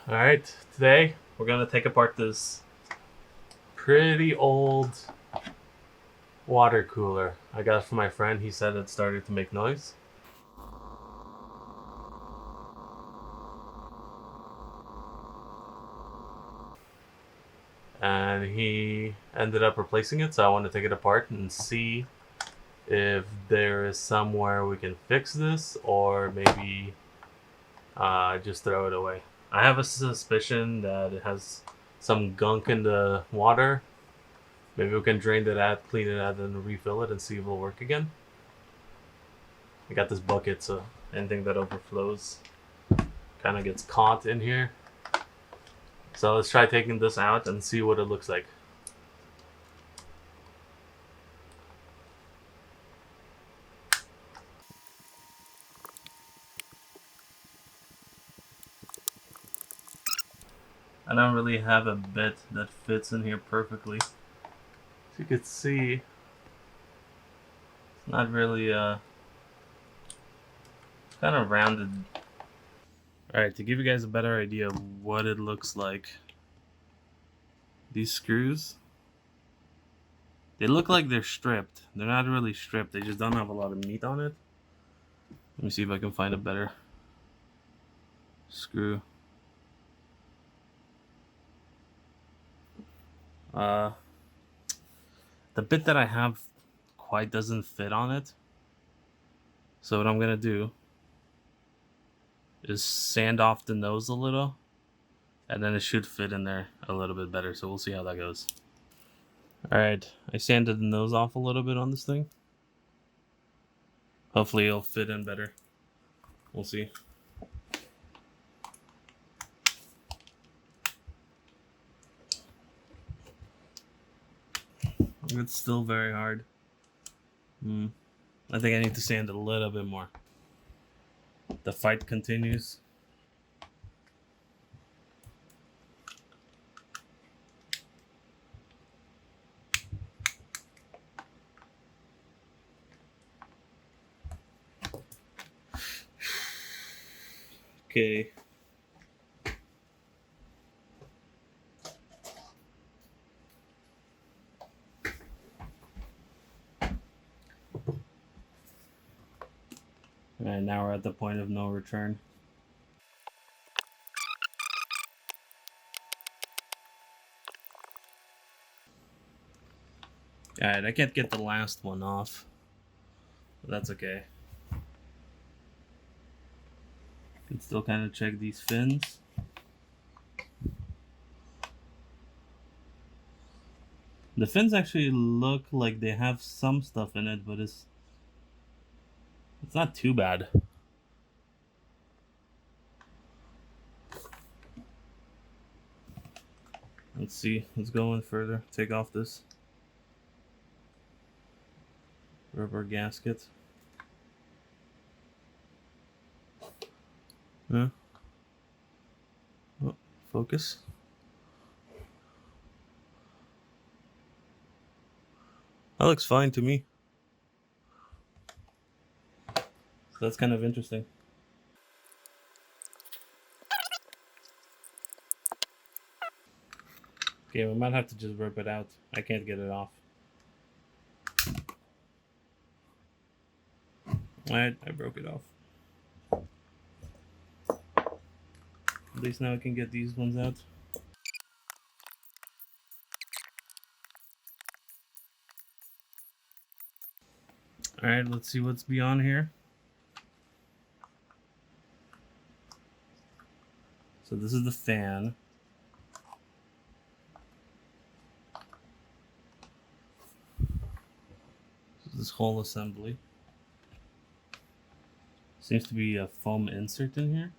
Alright, today we're gonna take apart this pretty old water cooler I got from my friend. He said it started to make noise. And he ended up replacing it, so I want to take it apart and see if there is somewhere we can fix this or maybe just throw it away. I have a suspicion that it has some gunk in the water. Maybe we can drain it out, clean it out, and refill it and see if it'll work again. I got this bucket, so anything that overflows kind of gets caught in here. So let's try taking this out and see what it looks like. I don't really have a bit that fits in here perfectly. As you can see, it's not really it's kind of rounded. Alright, to give you guys a better idea of what it looks like, these screws, they look like they're stripped. They're not really stripped, they just don't have a lot of meat on it. Let me see if I can find a better screw. The bit that I have quite doesn't fit on it. So what I'm gonna do is sand off the nose a little, and then it should fit in there a little bit better. So we'll see how that goes. Alright, I sanded the nose off a little bit on this thing. Hopefully it'll fit in better. We'll see. It's still very hard. I think I need to sand it a little bit more. The fight continues. Okay. Alright, now we're at the point of no return. Alright, I can't get the last one off. But that's okay. Can still kind of check these fins. The fins actually look like they have some stuff in it, but it's not too bad. Let's see. Let's go in further. Take off this rubber gasket. Yeah. Oh, focus. That looks fine to me. So that's kind of interesting. Okay, we might have to just rip it out. I can't get it off. Alright, I broke it off. At least now I can get these ones out. Alright, let's see what's beyond here. So this is the fan. This is this whole assembly. Seems to be a foam insert in here.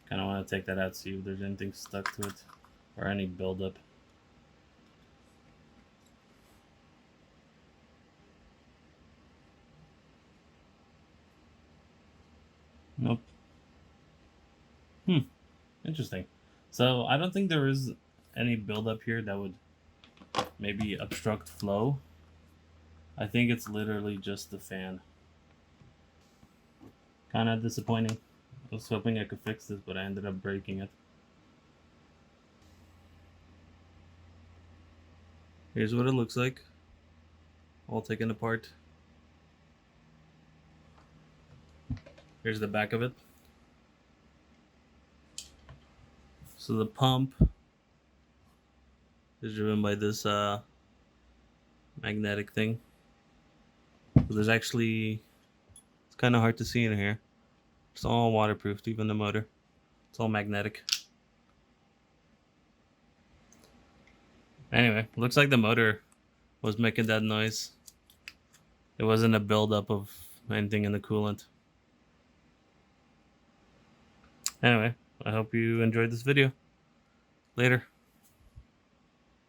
Kind of want to take that out, see if there's anything stuck to it or any buildup. Nope. Interesting. So I don't think there is any buildup here that would maybe obstruct flow. I think it's literally just the fan. Kind of disappointing. I was hoping I could fix this, but I ended up breaking it. Here's what it looks like, all taken apart. Here's the back of it. So the pump is driven by this magnetic thing. So there's actually, it's kind of hard to see in here. It's all waterproofed, even the motor. It's all magnetic. Anyway, looks like the motor was making that noise. It wasn't a buildup of anything in the coolant. Anyway, I hope you enjoyed this video. Later.